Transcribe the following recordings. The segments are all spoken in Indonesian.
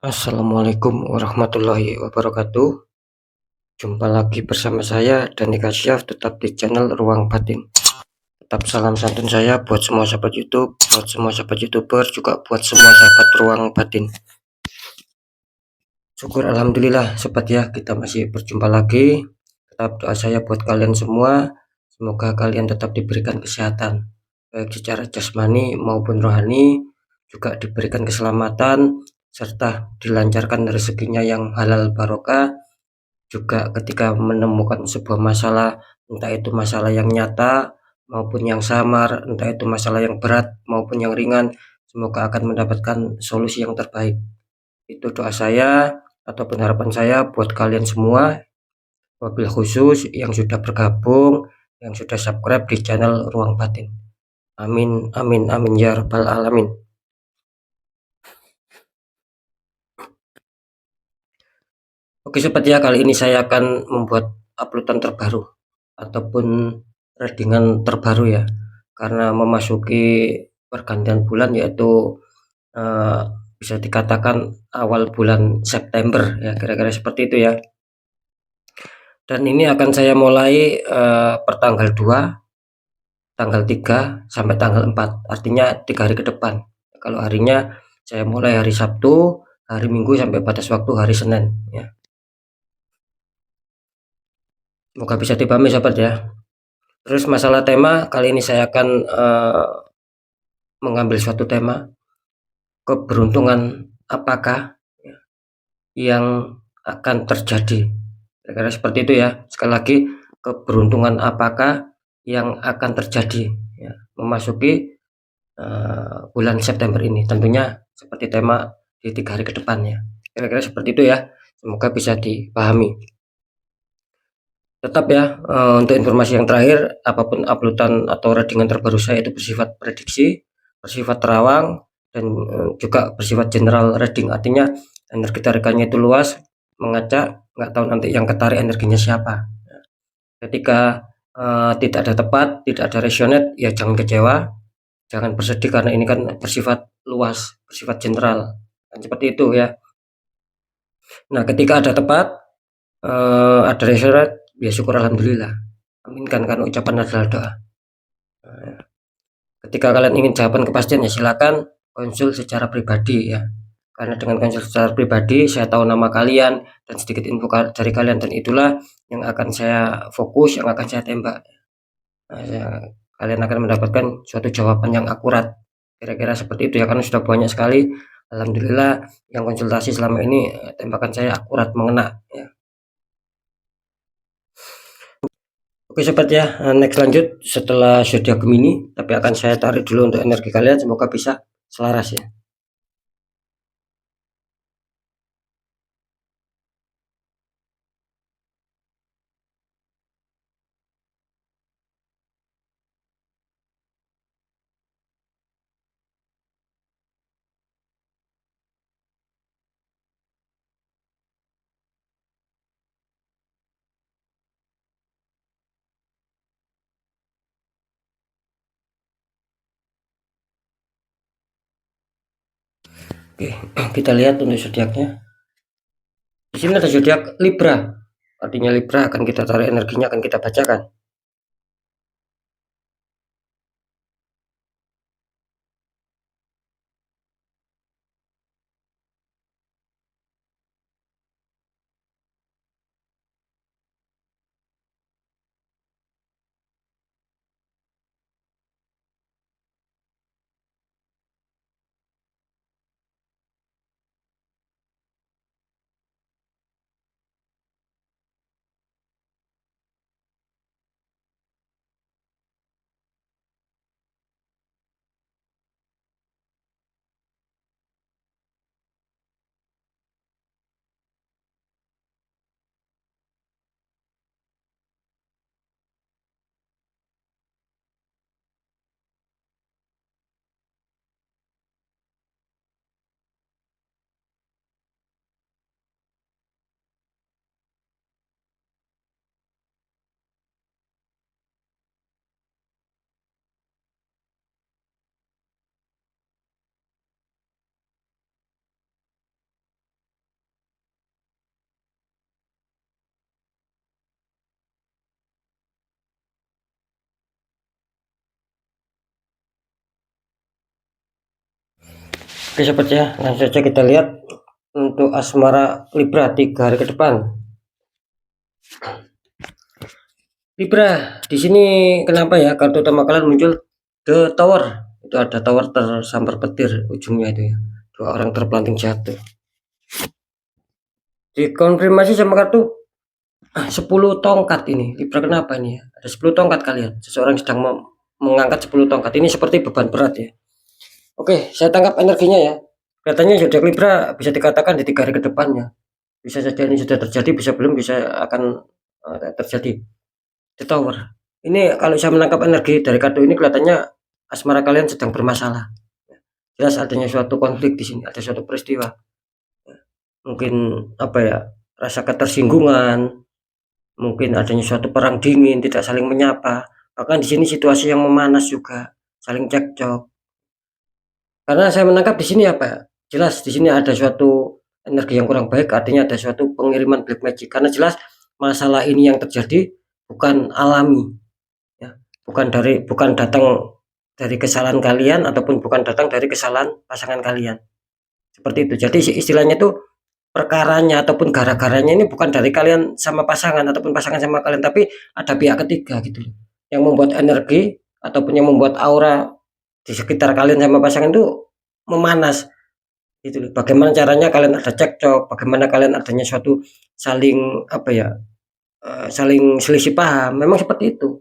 Assalamualaikum warahmatullahi wabarakatuh. Jumpa lagi bersama saya Dani Kasyaf, tetap di channel Ruang Batin. Tetap salam santun saya buat semua sahabat YouTube, buat semua sahabat YouTuber, juga buat semua sahabat Ruang Batin. Syukur alhamdulillah sobat ya, kita masih berjumpa lagi. Tetap doa saya buat kalian semua, semoga kalian tetap diberikan kesehatan, baik secara jasmani maupun rohani, juga diberikan keselamatan serta dilancarkan rezekinya yang halal barokah. Juga ketika menemukan sebuah masalah, entah itu masalah yang nyata maupun yang samar, entah itu masalah yang berat maupun yang ringan, semoga akan mendapatkan solusi yang terbaik. Itu doa saya ataupun harapan saya buat kalian semua, wabil khusus yang sudah bergabung, yang sudah subscribe di channel Ruang Batin. Amin amin amin ya rabbal alamin. Oke sobat ya, kali ini saya akan membuat uploadan terbaru ataupun readingan terbaru ya, karena memasuki pergantian bulan, yaitu eh, bisa dikatakan awal bulan September ya, kira-kira seperti itu ya. Dan ini akan saya mulai pertanggal 2, tanggal 3 sampai tanggal 4, artinya 3 hari ke depan. Kalau harinya saya mulai hari Sabtu, hari Minggu sampai batas waktu hari Senin ya. Semoga bisa dipahami sahabat ya. Terus masalah tema, kali ini saya akan mengambil suatu tema, keberuntungan apakah yang akan terjadi. Kira-kira seperti itu ya. Sekali lagi, keberuntungan apakah yang akan terjadi ya, memasuki bulan September ini. Tentunya seperti tema di 3 hari ke depan ya. Kira-kira seperti itu ya. Semoga bisa dipahami. Tetap ya, untuk informasi yang terakhir, apapun uploadan atau readingan terbaru saya itu bersifat prediksi, bersifat terawang, dan juga bersifat general reading. Artinya energi tarikannya itu luas, mengacak, nggak tahu nanti yang ketarik energinya siapa. Ketika tidak ada tepat, tidak ada resonate, ya jangan kecewa, jangan bersedih, karena ini kan bersifat luas, bersifat general, dan seperti itu ya. Nah, ketika ada tepat, ada resonate, ya syukur alhamdulillah. Aminkan, karena ucapan adalah doa. Ketika kalian ingin jawaban kepastian, ya silakan konsul secara pribadi ya. Karena dengan konsul secara pribadi, saya tahu nama kalian dan sedikit info dari kalian, dan itulah yang akan saya fokus, yang akan saya tembak. Nah, kalian akan mendapatkan suatu jawaban yang akurat. Kira-kira seperti itu ya, karena sudah banyak sekali. Alhamdulillah yang konsultasi selama ini, tembakan saya akurat, mengena ya. Oke sobat ya, next lanjut setelah zodiak Gemini, tapi akan saya tarik dulu untuk energi kalian, semoga bisa selaras ya. Oke, kita lihat untuk zodiaknya. Di sini ada zodiak Libra. Artinya Libra akan kita tarik energinya, akan kita bacakan. Oke sobat ya, langsung saja kita lihat untuk asmara Libra 3 hari ke depan. Libra, di sini kenapa ya kartu utama kalian muncul The Tower? Itu ada tower tersambar petir ujungnya itu ya. Dua orang terpelanting jatuh. Dikonfirmasi sama kartu 10 tongkat ini. Libra kenapa ini ya? Ada 10 tongkat kalian. Seseorang sedang mengangkat 10 tongkat. Ini seperti beban berat ya. Oke, saya tangkap energinya ya. Kelihatannya zodiak Libra bisa dikatakan di 3 hari ke depannya. Bisa saja ini sudah terjadi, bisa belum, bisa akan terjadi. The Tower. Ini kalau saya menangkap energi dari kartu ini kelihatannya asmara kalian sedang bermasalah. Jelas adanya suatu konflik di sini, ada suatu peristiwa. Mungkin apa ya? Rasa ketersinggungan, mungkin adanya suatu perang dingin, tidak saling menyapa. Bahkan di sini situasi yang memanas juga, saling cekcok. Karena saya menangkap di sini apa? Jelas di sini ada suatu energi yang kurang baik, artinya ada suatu pengiriman black magic. Karena jelas masalah ini yang terjadi bukan alami, ya. Bukan datang dari kesalahan kalian ataupun bukan datang dari kesalahan pasangan kalian. Seperti itu. Jadi istilahnya itu perkaranya ataupun gara-garanya ini bukan dari kalian sama pasangan ataupun pasangan sama kalian, tapi ada pihak ketiga gitu loh. Yang membuat energi ataupun yang membuat aura di sekitar kalian sama pasangan itu memanas gitu loh. Bagaimana caranya kalian ada cekcok, bagaimana kalian adanya suatu saling apa ya, saling selisih paham, memang seperti itu.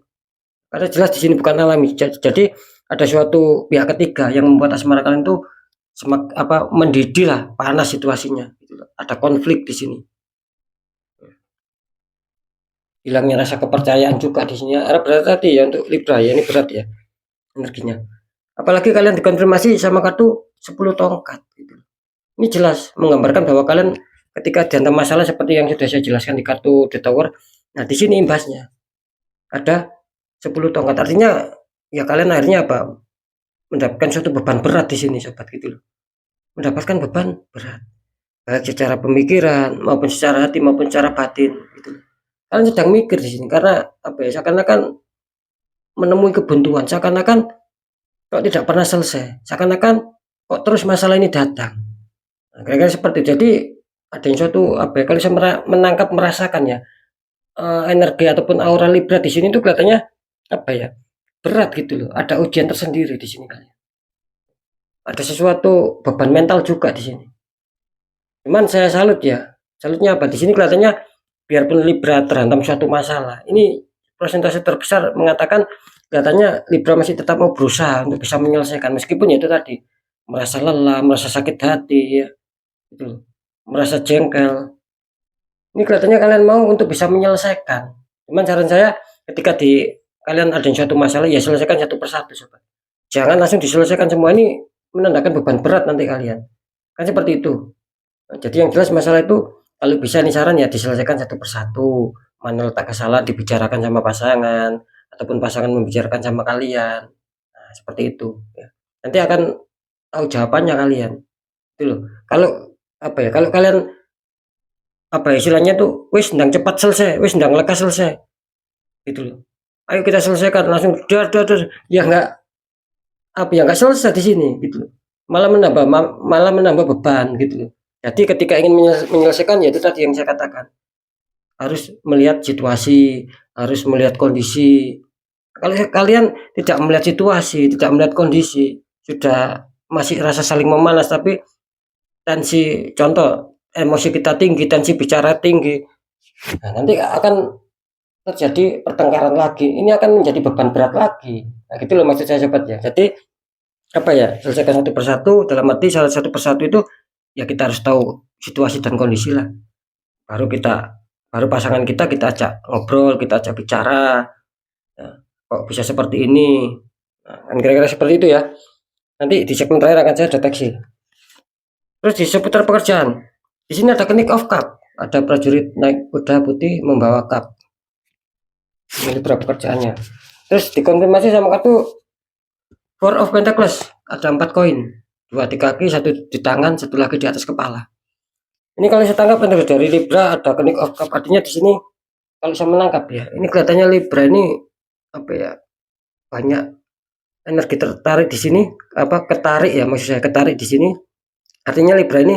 Karena jelas di sini bukan alami. Jadi ada suatu pihak ketiga yang membuat asmara kalian tuh mendidih lah, panas situasinya gitu loh. Ada konflik di sini. Hilangnya rasa kepercayaan juga di sini. Berat hati ya untuk Libra ya, ini berat ya energinya. Apalagi kalian dikonfirmasi sama kartu 10 tongkat gitu. Ini jelas menggambarkan bahwa kalian ketika dihantam masalah seperti yang sudah saya jelaskan di kartu The Tower. Nah, di sini imbasnya ada 10 tongkat. Artinya ya kalian akhirnya apa? Mendapatkan suatu beban berat di sini sobat gitu loh. Mendapatkan beban berat. Baik secara pemikiran maupun secara hati maupun secara batin gitu. Kalian sedang mikir di sini karena apa ya? Seakan-akan menemui kebuntuan, seakan-akan kok tidak pernah selesai, seakan-akan kok terus masalah ini datang. Nah, kira-kira seperti itu. Jadi ada yang suatu apa ya, kalau saya menangkap merasakan ya, energi ataupun aura Libra di sini tuh kelihatannya apa ya, berat gitu loh. Ada ujian tersendiri di sini kalian. Ada sesuatu beban mental juga di sini. Cuman saya salut ya. Salutnya apa? Di sini kelihatannya biarpun Libra terhantam suatu masalah, ini persentase terbesar mengatakan kelihatannya Libra masih tetap mau berusaha untuk bisa menyelesaikan meskipun ya itu tadi merasa lelah, merasa sakit hati ya. Itu. Merasa jengkel. Ini kelihatannya kalian mau untuk bisa menyelesaikan. Cuman saran saya ketika kalian ada suatu masalah ya selesaikan satu persatu sobat. Jangan langsung diselesaikan semua, ini menandakan beban berat nanti kalian. Kan seperti itu. Nah, jadi yang jelas masalah itu kalau bisa nih saran ya diselesaikan satu persatu. Mana letak kesalahan dibicarakan sama pasangan ataupun pasangan membicarakan sama kalian. Nah, seperti itu ya. Nanti akan tahu jawabannya kalian. Itu loh. Kalau apa ya? Kalau kalian apa ya, istilahnya tuh wis ndang cepat selesai, wis ndang lekas selesai. Gitu loh. Ayo kita selesaikan langsung dar ya enggak apa ya enggak selesai di sini gitu loh. Malah menambah beban gitu loh. Jadi ketika ingin menyelesaikan ya itu tadi yang saya katakan. Harus melihat situasi, harus melihat kondisi. Kalau kalian tidak melihat situasi, tidak melihat kondisi, sudah masih rasa saling memanas tapi tensi contoh emosi kita tinggi, tensi bicara tinggi. Nah, nanti akan terjadi pertengkaran lagi. Ini akan menjadi beban berat lagi. Nah, gitu loh maksud saya sobat ya. Jadi apa ya? Selesaikan satu persatu dalam arti salah satu persatu itu ya kita harus tahu situasi dan kondisi lah. Baru pasangan kita ajak ngobrol, kita ajak bicara. Ya, kok bisa seperti ini? Nah, kan kira-kira seperti itu ya. Nanti di segmen terakhir akan saya deteksi. Terus di seputar pekerjaan. Di sini ada King of Cup, ada prajurit naik kuda putih membawa cup. Ini berapa pekerjaannya. Terus dikonfirmasi sama kartu Four of Pentacles, ada 4 koin, 2 di kaki, 1 di tangan, 1 lagi di atas kepala. Ini kalau saya tangkap energi dari Libra ada King of Cup, artinya di sini kalau saya menangkap ya, ini kelihatannya Libra ini apa ya, banyak energi tertarik di sini, ketarik ya maksud saya, ketarik di sini Artinya Libra ini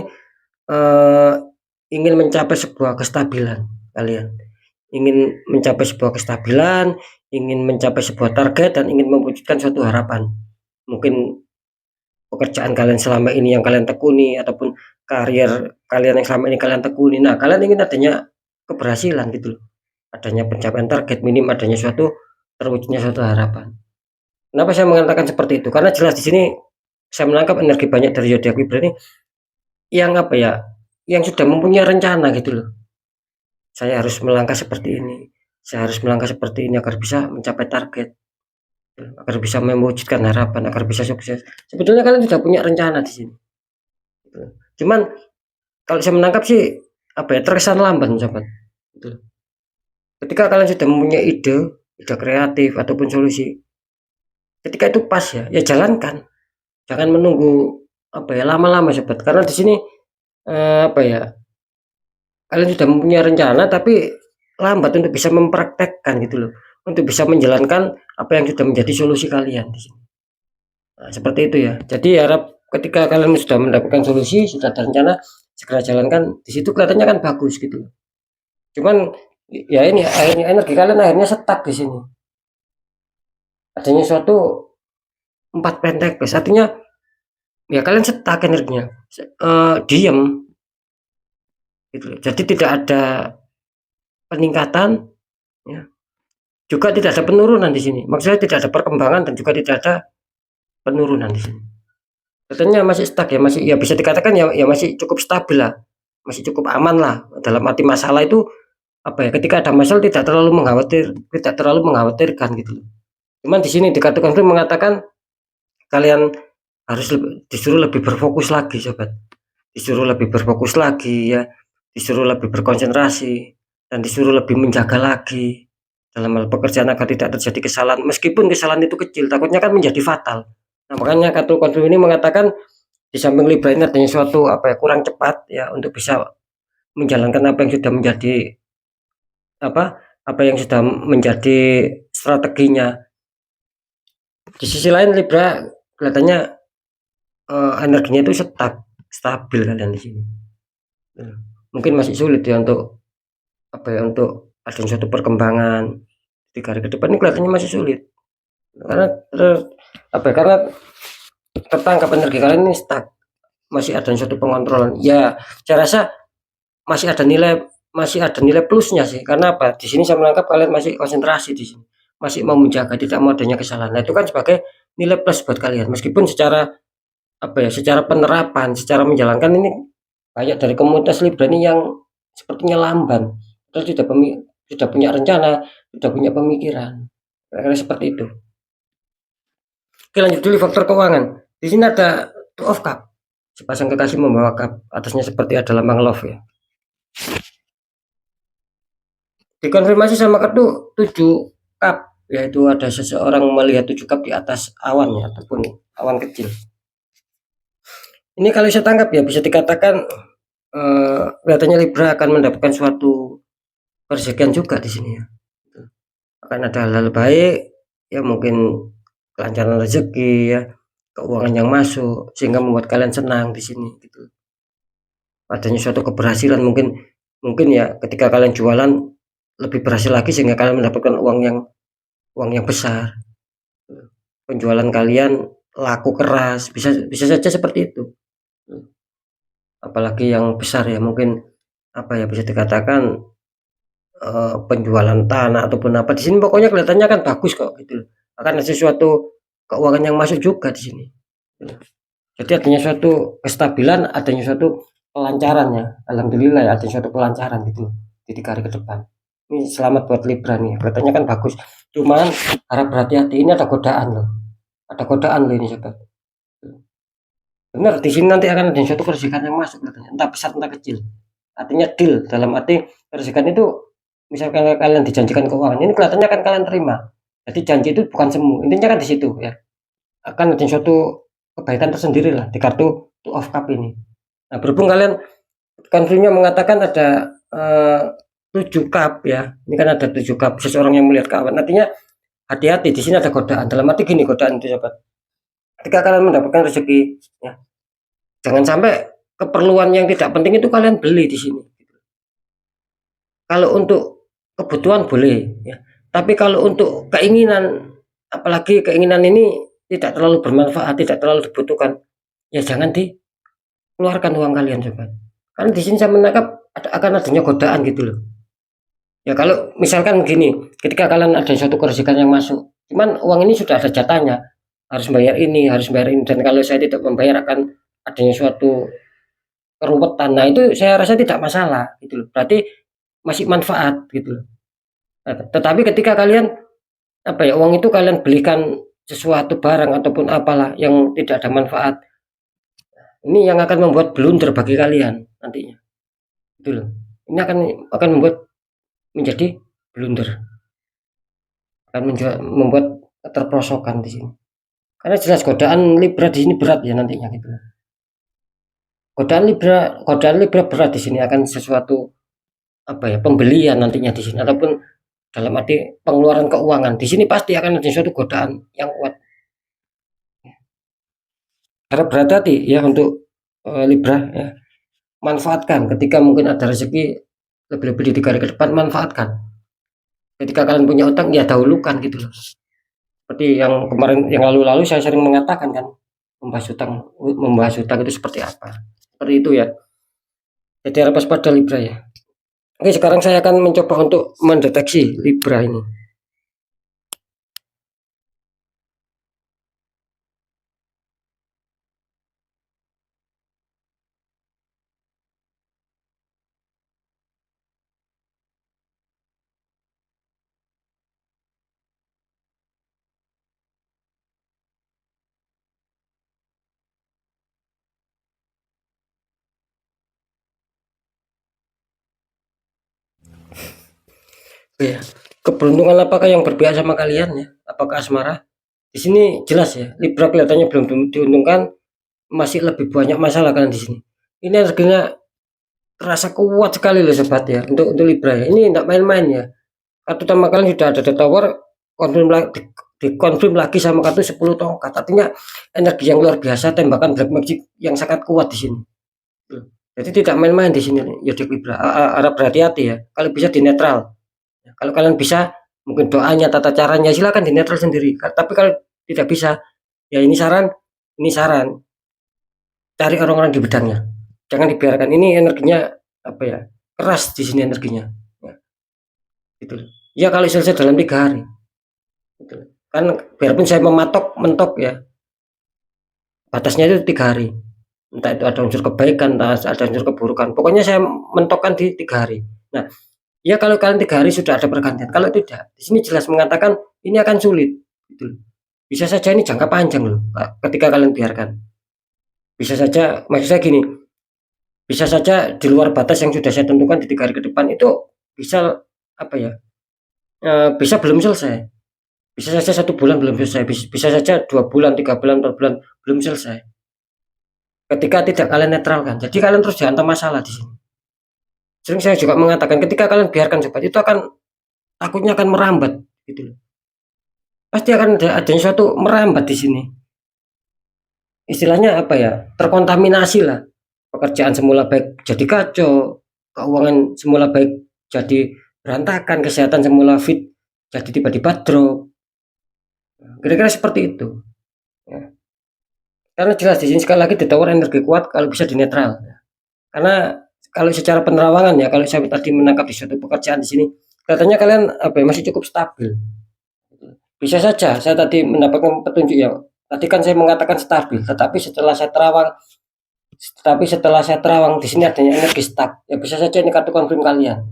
eh, ingin mencapai sebuah kestabilan kalian. Ingin mencapai sebuah kestabilan, ingin mencapai sebuah target, dan ingin mewujudkan suatu harapan. Mungkin pekerjaan kalian selama ini yang kalian tekuni, ataupun karir kalian yang selama ini kalian tekuni. Nah, kalian ingin adanya keberhasilan gitu loh. Adanya pencapaian target, minim adanya suatu terwujudnya suatu harapan. Kenapa saya mengatakan seperti itu? Karena jelas di sini saya menangkap energi banyak dari zodiak Libra ini yang apa ya? Yang sudah mempunyai rencana gitu loh. Saya harus melangkah seperti ini. Saya harus melangkah seperti ini agar bisa mencapai target, agar bisa mewujudkan harapan, agar bisa sukses. Sebetulnya kalian sudah punya rencana di sini. Cuman kalau saya menangkap sih apa ya, terkesan lamban sobat. Ketika kalian sudah mempunyai ide kreatif ataupun solusi, ketika itu pas ya, ya jalankan. Jangan menunggu apa ya lama-lama sobat. Karena di sini apa ya, kalian sudah mempunyai rencana tapi lambat untuk bisa mempraktekkan gitu loh. Untuk bisa menjalankan apa yang sudah menjadi solusi kalian di sini. Nah, seperti itu ya. Jadi harap ketika kalian sudah mendapatkan solusi, sudah ada rencana, segera jalankan. Di situ kelihatannya kan bagus gitu loh. Cuman ya ini akhirnya energi kalian akhirnya stuck di sini. Adanya suatu 4 pentakel, artinya ya kalian stuck energinya, diam gitu. Jadi tidak ada peningkatan, ya. Juga tidak ada penurunan di sini. Maksudnya tidak ada perkembangan dan juga tidak ada penurunan di sini. Katanya masih stuck ya, masih ya bisa dikatakan ya, ya masih cukup stabil lah, masih cukup aman lah. Dalam arti masalah itu apa ya? Ketika ada masalah tidak terlalu mengkhawatirkan gitu. Cuman di sini di kartu konflik mengatakan kalian harus disuruh lebih berfokus lagi, sobat. Disuruh lebih berfokus lagi ya, disuruh lebih berkonsentrasi, dan disuruh lebih menjaga lagi dalam hal pekerjaan agar tidak terjadi kesalahan. Meskipun kesalahan itu kecil, takutnya kan menjadi fatal. Nah, makanya kartu konflik ini mengatakan di samping Libra ini adanya suatu apa ya, kurang cepat ya untuk bisa menjalankan apa yang sudah menjadi apa yang sudah menjadi strateginya. Di sisi lain Libra kelihatannya energinya itu stabil kalian di sini. Mungkin masih sulit ya untuk apa ya, untuk ada suatu perkembangan di hari ke depan ini kelihatannya masih sulit. Karena apa ya, karena tertangkap energi kalian ini stuck, masih ada suatu pengontrolan. Ya, saya rasa masih ada nilai plusnya sih. Karena apa? Di sini saya menangkap kalian masih konsentrasi di sini. Masih mau menjaga tidak mau adanya kesalahan. Nah, itu kan sebagai nilai plus buat kalian. Meskipun secara apa ya, secara penerapan, secara menjalankan ini banyak dari komunitas Libra ini yang sepertinya lamban. Terus sudah punya rencana, sudah punya pemikiran. Kira-kira seperti itu. Oke, lanjut dulu faktor keuangan. Di sini ada Two of Cup. Sepasang kekasih membawa cup, atasnya seperti ada lambang love ya. Dikonfirmasi sama kartu 7 cup, yaitu ada seseorang melihat 7 cup di atas awan ya, ataupun awan kecil. Ini kalau saya tangkap ya bisa dikatakan kelihatannya Libra akan mendapatkan suatu persekian juga di sini ya. Akan ada hal-hal baik ya, mungkin kelancaran rezeki ya, keuangan yang masuk sehingga membuat kalian senang di sini gitu. Adanya suatu keberhasilan, mungkin ya ketika kalian jualan lebih berhasil lagi sehingga kalian mendapatkan uang yang besar. Penjualan kalian laku keras, bisa saja seperti itu. Apalagi yang besar ya, mungkin apa ya, bisa dikatakan penjualan tanah ataupun apa di sini, pokoknya kelihatannya kan bagus kok gitu. Akan ada sesuatu keuangan yang masuk juga di sini. Jadi adanya suatu kestabilan, adanya suatu kelancaran ya. Alhamdulillah ya, ada suatu kelancaran gitu di 3 hari ke depan. Ini selamat buat Libra nih, kelihatannya kan bagus. Cuman harap berhati-hati, ini ada godaan loh. Ada godaan loh ini sobat. Benar, di sini nanti akan ada suatu kerjaan yang masuk katanya, entah besar entah kecil. Artinya deal, dalam arti kerjaan itu misalkan kalian dijanjikan keuangan, ini kelihatannya kan kalian terima. Jadi janji itu bukan semu, intinya kan di situ ya. Akan ada suatu kebaikan tersendiri lah di kartu Two of Cup ini. Nah, berhubung kalian konfirmnya mengatakan ada 7 cup ya. Ini kan ada 7 cup, seseorang yang melihat kawan. Artinya hati-hati, di sini ada godaan. Dalam arti gini godaan itu sobat. Ketika kalian mendapatkan rezeki ya, jangan sampai keperluan yang tidak penting itu kalian beli di sini. Kalau untuk kebutuhan boleh ya, tapi kalau untuk keinginan, apalagi keinginan ini tidak terlalu bermanfaat, tidak terlalu dibutuhkan, ya jangan dikeluarkan uang kalian coba. Karena di sini saya menangkap akan adanya godaan gitu loh. Ya kalau misalkan gini, ketika kalian ada suatu kerugian yang masuk, cuman uang ini sudah ada jatahnya, harus bayar ini, harus bayar ini, dan kalau saya tidak membayar akan adanya suatu keruwetan. Nah itu saya rasa tidak masalah gitu loh. Berarti masih manfaat gitu loh. Nah, tetapi ketika kalian apa ya, uang itu kalian belikan sesuatu barang ataupun apalah yang tidak ada manfaat, ini yang akan membuat blunder bagi kalian nantinya. Gitu loh. Ini akan membuat menjadi blunder, akan membuat keterperosokan di sini. Karena jelas godaan Libra di sini berat ya nantinya gitu loh. Godaan Libra berat di sini akan sesuatu apa ya, pembelian nantinya di sini ataupun dalam arti pengeluaran keuangan. Di sini pasti akan ada suatu godaan yang kuat. Harap berhati-hati ya untuk Libra ya. Manfaatkan ketika mungkin ada rezeki, lebih-lebih di 3 hari ke depan manfaatkan. Ketika kalian punya utang ya dahulukan gitu loh. Seperti yang kemarin, yang lalu-lalu saya sering mengatakan kan, membahas utang itu seperti apa. Seperti itu ya. Jadi harap waspada Libra ya. Oke, sekarang saya akan mencoba untuk mendeteksi Libra ini. Ya, keberuntungan apakah yang berpihak sama kalian ya? Apakah asmara? Di sini jelas ya, Libra kelihatannya belum diuntungkan, masih lebih banyak masalah kalian di sini. Ini energinya terasa kuat sekali loh sobat ya, untuk Libra ya. Ini tidak main-main ya. Kartu utama kalian sudah ada di tower, konfirm lagi, dikonfirm lagi sama kartu 10 tongkat. Artinya energi yang luar biasa, tembakan black magic yang sangat kuat di sini. Jadi tidak main-main di sini ya Libra. Harap berhati-hati ya. Kalau bisa di netral. Kalau kalian bisa, mungkin doanya, tata caranya silakan di netral sendiri. Tapi kalau tidak bisa, ya ini saran, cari orang-orang di bidangnya. Jangan dibiarkan, ini energinya apa ya, keras di sini energinya. Ya, gitu. Ya kalau selesai dalam 3 hari. Gitu. Kan biarpun saya mentok ya, batasnya itu 3 hari. Entah itu ada unsur kebaikan, entah ada unsur keburukan. Pokoknya saya mentokkan di 3 hari. Nah, ya kalau kalian 3 hari sudah ada pergantian. Kalau tidak, di sini jelas mengatakan ini akan sulit. Gitu. Bisa saja ini jangka panjang loh, ketika kalian biarkan. Bisa saja, maksud saya gini, bisa saja di luar batas yang sudah saya tentukan di 3 hari ke depan itu bisa apa ya, bisa belum selesai. Bisa saja 1 bulan belum selesai, bisa saja 2 bulan, 3 bulan, 4 bulan belum selesai. Ketika tidak kalian netralkan, jadi kalian terus dihantam masalah di sini. Sering saya juga mengatakan ketika kalian biarkan sobat itu akan takutnya akan merambat gitu loh. Pasti akan ada suatu merambat di sini. Istilahnya apa ya? Terkontaminasi lah. Pekerjaan semula baik jadi kacau, keuangan semula baik jadi berantakan, kesehatan semula fit jadi tiba-tiba drop. Kira-kira seperti itu. Ya. Karena jelas di sini sekali lagi ditawar energi kuat kalau bisa di netral. Karena kalau secara penerawangan ya, kalau saya tadi menangkap di suatu pekerjaan di sini, katanya kalian apa ya, masih cukup stabil. Bisa saja saya tadi mendapatkan petunjuk ya. Tadi kan saya mengatakan stabil, tetapi setelah saya terawang di sini adanya energi stuck. Ya bisa saja ini kartu konfirm kalian.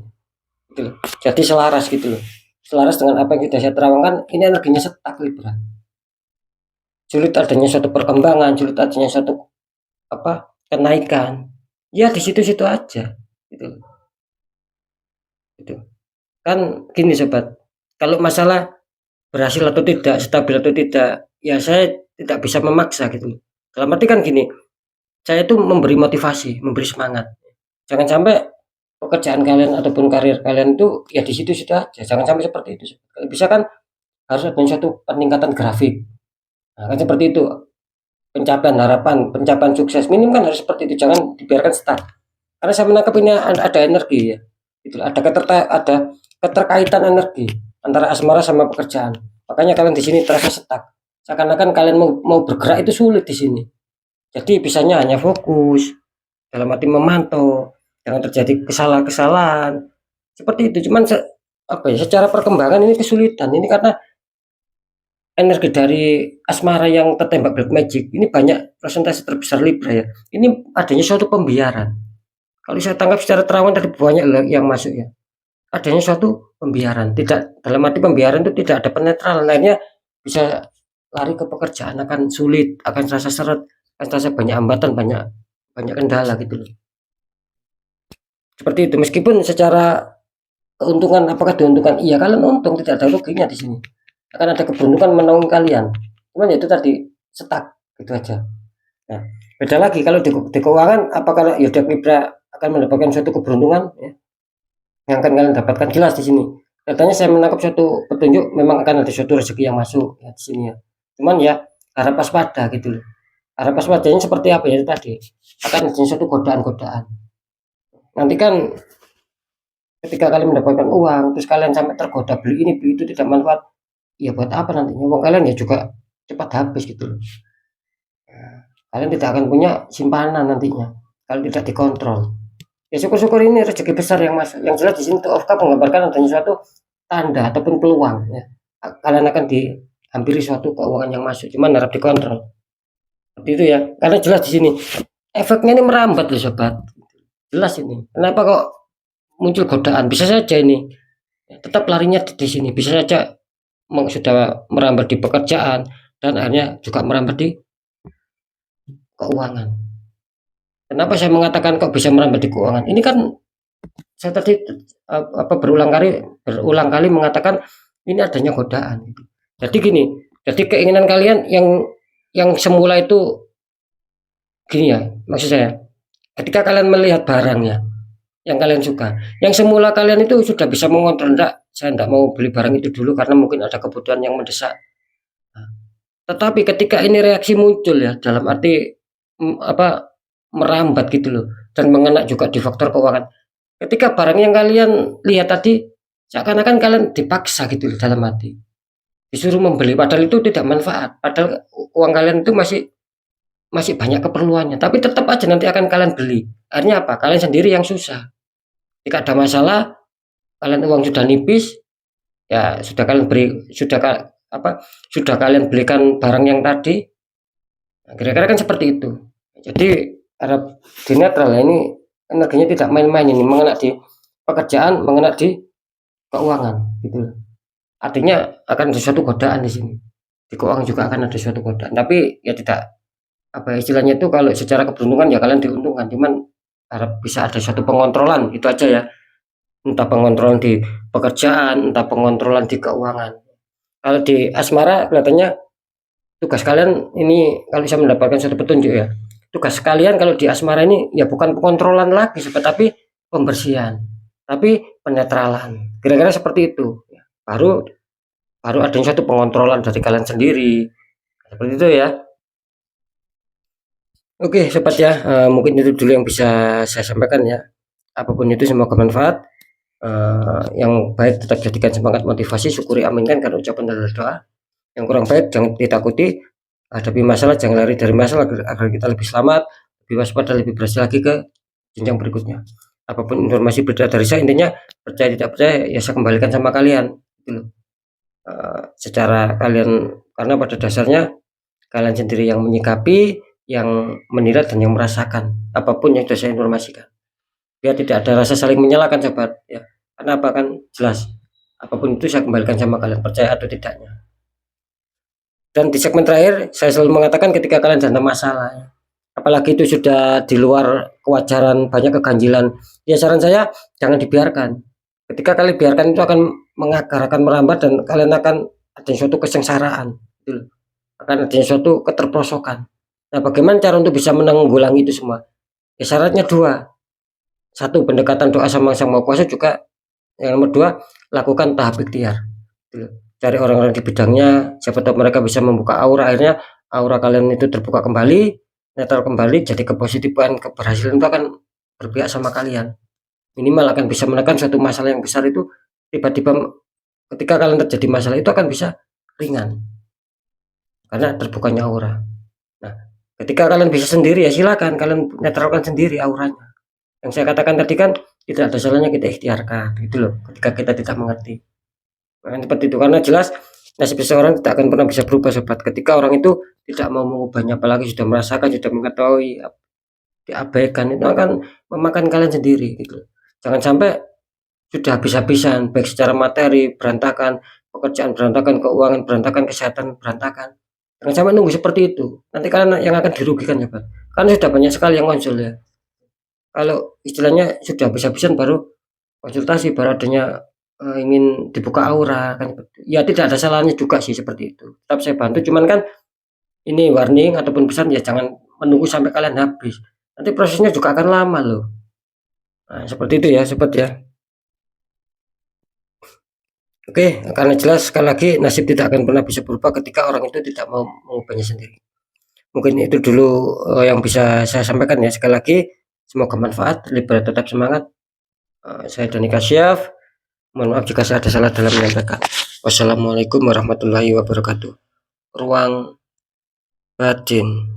Gitu loh. Jadi selaras gitu loh. Selaras dengan apa yang sudah saya terawangkan, ini energinya stuck Libra. Sulit adanya suatu perkembangan, sulit adanya suatu apa, kenaikan. Ya di situ-situ aja. Gitu loh. Gitu. Kan gini sobat, kalau masalah berhasil atau tidak, stabil atau tidak, ya saya tidak bisa memaksa gitu. Dalam arti kan gini, saya itu memberi motivasi, memberi semangat. Jangan sampai pekerjaan kalian ataupun karir kalian itu ya di situ-situ aja. Jangan sampai seperti itu. Kalau bisa kan harus ada suatu peningkatan grafik. Nah, kan seperti itu. pencapaian harapan, pencapaian sukses minim kan harus seperti itu, jangan dibiarkan stuck. Karena saya menangkap ini ada energi ya, itu ada keterkaitan energi antara asmara sama pekerjaan. Makanya kalian di sini terasa stuck, seakan-akan kalian mau bergerak itu sulit di sini. Jadi bisanya hanya fokus, dalam arti memantau, jangan terjadi kesalahan-kesalahan seperti itu. Cuman apa ya, secara perkembangan ini kesulitan ini karena energi dari asmara yang tertembak black magic ini banyak persentase terbesar Libra ya. Ini adanya suatu pembiaran. Kalau saya tangkap secara terawan tadi banyak yang masuk ya. Adanya suatu pembiaran. Tidak, dalam arti pembiaran itu tidak ada penetralan. Akhirnya bisa lari ke pekerjaan akan sulit, akan terasa seret, akan terasa banyak hambatan, banyak kendala gitu loh. Seperti itu. Meskipun secara keuntungan, apakah diuntungkan? Iya, kalian untung, tidak ada ruginya di sini. Akan ada keberuntungan menaungi kalian. Cuman ya itu tadi stuck gitu aja. Nah, beda lagi kalau di keuangan, apakah zodiak Libra akan mendapatkan suatu keberuntungan ya, yang akan kalian dapatkan jelas di sini. Katanya saya menangkap suatu petunjuk memang akan ada suatu rezeki yang masuk ya di sini ya. Cuman ya harap waspada gitu loh. Harap waspadanya seperti apa ya tadi? Akan ada suatu godaan-godaan. Nanti kan ketika kalian mendapatkan uang terus kalian sampai tergoda beli ini beli itu tidak manfaat, ya buat apa nantinya uang kalian ya juga cepat habis gitu loh. Nah, kalian tidak akan punya simpanan nantinya kalau tidak dikontrol. Ya syukur-syukur ini rezeki besar yang masuk. Yang jelas di sini tuh Ofka menggambarkan adanya suatu tanda ataupun peluang ya. Kalian akan dihampiri suatu keuangan yang masuk, cuman harap dikontrol. Seperti itu ya. Karena jelas di sini efeknya ini merambat loh sobat. Jelas ini. Kenapa kok muncul godaan? Bisa saja ini tetap larinya di sini. Bisa saja sudah merambat di pekerjaan dan akhirnya juga merambat di keuangan. Kenapa saya mengatakan kok bisa merambat di keuangan? Ini kan saya tadi berulang kali mengatakan ini adanya godaan. Jadi gini, jadi keinginan kalian yang semula itu gini ya, maksud saya, ketika kalian melihat barangnya yang kalian suka, yang semula kalian itu sudah bisa mengontrol, enggak, saya enggak mau beli barang itu dulu karena mungkin ada kebutuhan yang mendesak. Tetapi ketika ini reaksi muncul ya, dalam arti merambat gitu loh, dan mengena juga di faktor keuangan. Ketika barang yang kalian lihat tadi seakan-akan kalian dipaksa gitu loh, dalam hati disuruh membeli, padahal itu tidak manfaat, padahal uang kalian itu masih banyak keperluannya, tapi tetap aja nanti akan kalian beli. Akhirnya apa? Kalian sendiri yang susah. Jika ada masalah, kalian uang sudah nipis, ya sudah kalian sudah kalian belikan barang yang tadi. Nah, kira-kira kan seperti itu. Jadi harap di netral ya, ini energinya tidak main-main, ini mengena di pekerjaan, mengena di keuangan gitu. Artinya akan ada suatu godaan di sini. Di keuangan juga akan ada suatu godaan. Tapi ya tidak, apa istilahnya itu, kalau secara keberuntungan ya kalian diuntungkan. Cuman harap bisa ada suatu pengontrolan, itu aja ya. Entah pengontrolan di pekerjaan, entah pengontrolan di keuangan. Kalau di asmara kelihatannya tugas kalian ini, kalau bisa mendapatkan suatu petunjuk ya, tugas kalian kalau di asmara ini ya bukan pengontrolan lagi tapi pembersihan, tapi penetralan. Kira-kira seperti itu. Baru ada suatu pengontrolan dari kalian sendiri. Seperti itu ya. Oke sobat ya, mungkin itu dulu yang bisa saya sampaikan ya. Apapun itu semoga bermanfaat. Yang baik tetap jadikan semangat, motivasi, syukuri, aminkan karena ucapan dan doa. Yang kurang baik jangan ditakuti, hadapi masalah, jangan lari dari masalah agar kita lebih selamat, lebih waspada, lebih berhasil lagi ke jenjang berikutnya. Apapun informasi beredar dari saya, intinya percaya tidak percaya ya saya kembalikan sama kalian gitu. Secara kalian, karena pada dasarnya kalian sendiri yang menyikapi, yang menilai dan yang merasakan apapun yang sudah saya informasikan. Biar tidak ada rasa saling menyalahkan sobat ya. Karena apa, kan jelas apapun itu saya kembalikan sama kalian, percaya atau tidaknya. Dan di segmen terakhir saya selalu mengatakan ketika kalian ada masalah ya, apalagi itu sudah di luar kewajaran, banyak keganjilan, ya saran saya jangan dibiarkan. Ketika kalian biarkan itu akan mengakar, akan merambat, dan kalian akan ada suatu kesengsaraan gitu. Akan ada suatu keterperosokan. Nah, bagaimana cara untuk bisa menanggulangi itu semua? Ya syaratnya dua. Satu, pendekatan doa sama Sang Maha Kuasa juga. Yang nomor dua, lakukan tahap ikhtiar. Cari orang-orang di bidangnya, siapa tahu mereka bisa membuka aura, akhirnya aura kalian itu terbuka kembali, netral kembali, jadi kepositifan, keberhasilan itu akan berpihak sama kalian. Minimal akan bisa menekan suatu masalah yang besar itu tiba-tiba ketika kalian terjadi masalah itu akan bisa ringan karena terbukanya aura. Nah, ketika kalian bisa sendiri ya silakan kalian netralkan sendiri auranya. Yang saya katakan tadi kan tidak ada salahnya kita ikhtiarkan gitu loh ketika kita tidak mengerti. Nah, seperti itu karena jelas nasib seseorang tidak akan pernah bisa berubah sobat ketika orang itu tidak mau mengubahnya, apalagi sudah merasakan, sudah mengetahui, diabaikan itu akan memakan kalian sendiri gitu. Jangan sampai sudah habis-habisan baik secara materi berantakan, pekerjaan berantakan, keuangan berantakan, kesehatan berantakan. Jangan sampai nunggu seperti itu. Nanti kalian yang akan dirugikan ya, Pak. Karena sudah banyak sekali yang konsul ya. Kalau istilahnya sudah habis-habisan baru konsultasi, baru adanya ingin dibuka aura kan. Ya tidak ada salahnya juga sih seperti itu. Tetap saya bantu, cuman kan ini warning ataupun pesan ya jangan menunggu sampai kalian habis. Nanti prosesnya juga akan lama loh. Nah, seperti itu ya, sobat ya. Oke, karena jelas sekali lagi nasib tidak akan pernah bisa berubah ketika orang itu tidak mau mengubahnya sendiri. Mungkin itu dulu yang bisa saya sampaikan ya. Sekali lagi, semoga manfaat, Libra tetap semangat. Saya Dani Kasyaf. Mohon maaf jika saya ada salah dalam menyampaikan. Wassalamualaikum warahmatullahi wabarakatuh. Ruang batin.